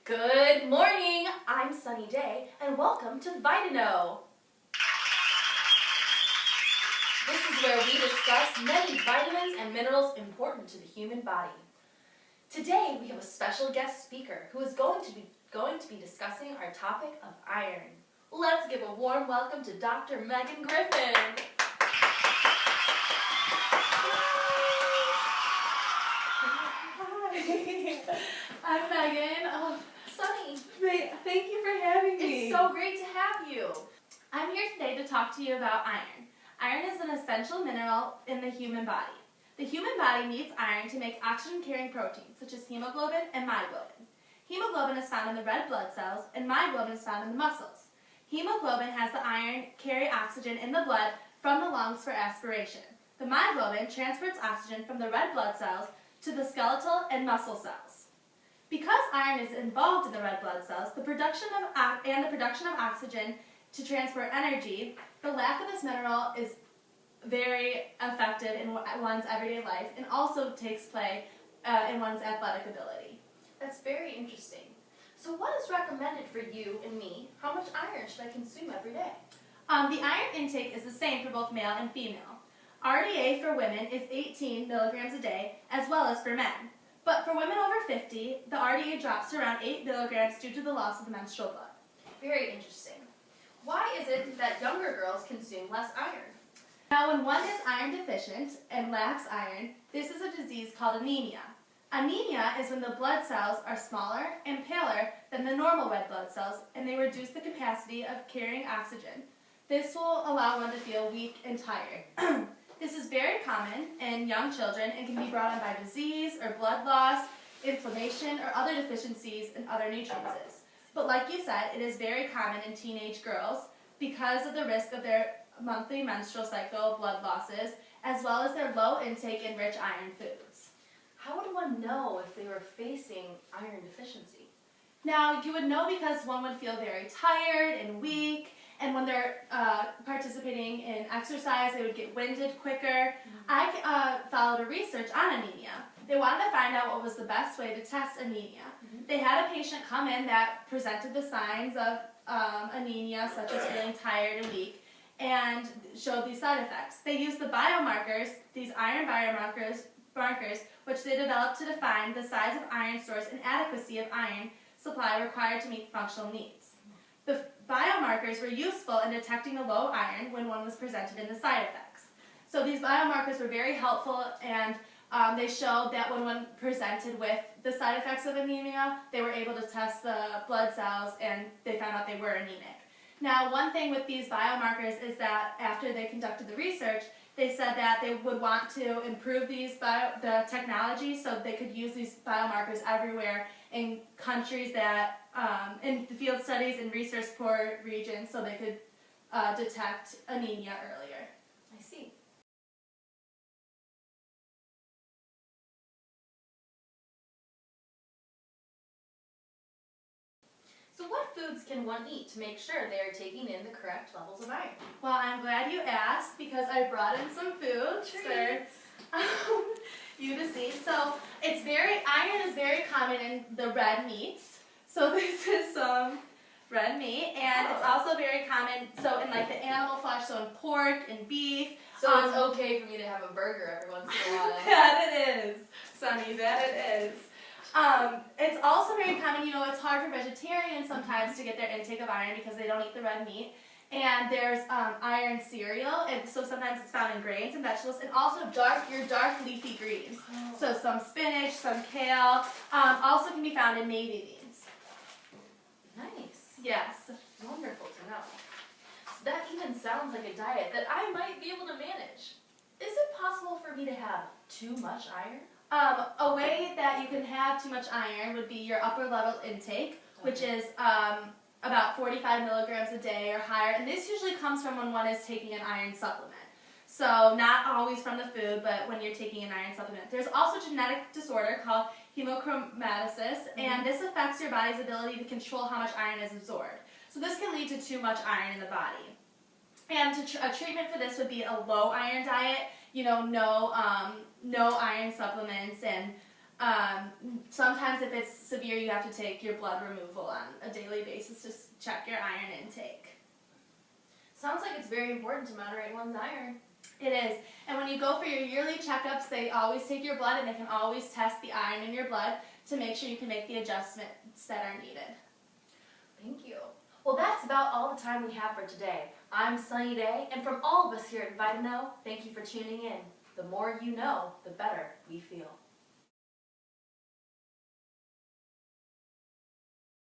Good morning, I'm Sunny Day, and welcome to Vitano. This is where we discuss many vitamins and minerals important to the human body. Today we have a special guest speaker who is going to be discussing our topic of iron. Let's give a warm welcome to Dr. Megan Griffin. I'm Megan. Sunny. Thank you for having me. It's so great to have you. I'm here today to talk to you about iron. Iron is an essential mineral in the human body. The human body needs iron to make oxygen-carrying proteins, such as hemoglobin and myoglobin. Hemoglobin is found in the red blood cells, and myoglobin is found in the muscles. Hemoglobin has the iron carry oxygen in the blood from the lungs for aspiration. The myoglobin transports oxygen from the red blood cells to the skeletal and muscle cells. Because iron is involved in the red blood cells, the production of oxygen to transport energy, the lack of this mineral is very effective in one's everyday life and also takes play in one's athletic ability. That's very interesting. So what is recommended for you and me? How much iron should I consume every day? The iron intake is the same for both male and female. RDA for women is 18 milligrams a day, as well as for men. But for women over 50, the RDA drops to around 8 milligrams due to the loss of the menstrual blood. Very interesting. Why is it that younger girls consume less iron? Now, when one is iron deficient and lacks iron, this is a disease called anemia. Anemia is when the blood cells are smaller and paler than the normal red blood cells, and they reduce the capacity of carrying oxygen. This will allow one to feel weak and tired. This is very common in young children and can be brought on by disease or blood loss, inflammation, or other deficiencies in other nutrients. But like you said, it is very common in teenage girls because of the risk of their monthly menstrual cycle blood losses, as well as their low intake in rich iron foods. How would one know if they were facing iron deficiency? Now, you would know because one would feel very tired and weak, and when they're participating in exercise, they would get winded quicker. I followed a research on anemia. They wanted to find out what was the best way to test anemia. They had a patient come in that presented the signs of anemia, such as feeling tired and weak, and showed these side effects. They used the biomarkers, these iron biomarkers, which they developed to define the size of iron stores and adequacy of iron supply required to meet functional needs. The biomarkers were useful in detecting the low iron when one was presented in the side effects. So these biomarkers were very helpful, and they showed that when one presented with the side effects of anemia, they were able to test the blood cells, and they found out they were anemic. Now, one thing with these biomarkers is that after they conducted the research, they said that they would want to improve the technology so they could use these biomarkers everywhere in countries that, in the field studies and research poor regions, so they could detect anemia earlier. I see. So what foods can one eat to make sure they are taking in the correct levels of iron? Well, I'm glad you asked because I brought in some food for you to see. So iron is very common in the red meats. So this is some red meat, and it's also very common in like the animal flesh, so in pork and beef. So it's okay for me to have a burger every once in a while. That it is, Sunny, that it is. It's also very common, it's hard for vegetarians sometimes to get their intake of iron because they don't eat the red meat. And there's iron cereal, and so sometimes it's found in grains and vegetables, and also your dark leafy greens. Oh. So some spinach, some kale, also can be found in navy beans. Nice. Yes. Wonderful to know. So that even sounds like a diet that I might be able to manage. Is it possible for me to have too much iron? A way that you can have too much iron would be your upper level intake, which is about 45 milligrams a day or higher, and this usually comes from when one is taking an iron supplement. So not always from the food, but when you're taking an iron supplement. There's also a genetic disorder called hemochromatosis, and this affects your body's ability to control how much iron is absorbed. So this can lead to too much iron in the body. And a treatment for this would be a low iron diet, no iron supplements, and Sometimes if it's severe, you have to take your blood removal on a daily basis to check your iron intake. Sounds like it's very important to moderate one's iron. It is. And when you go for your yearly checkups, they always take your blood and they can always test the iron in your blood to make sure you can make the adjustments that are needed. Thank you. Well, that's about all the time we have for today. I'm Sunny Day, and from all of us here at Vitamino, thank you for tuning in. The more you know, the better we feel.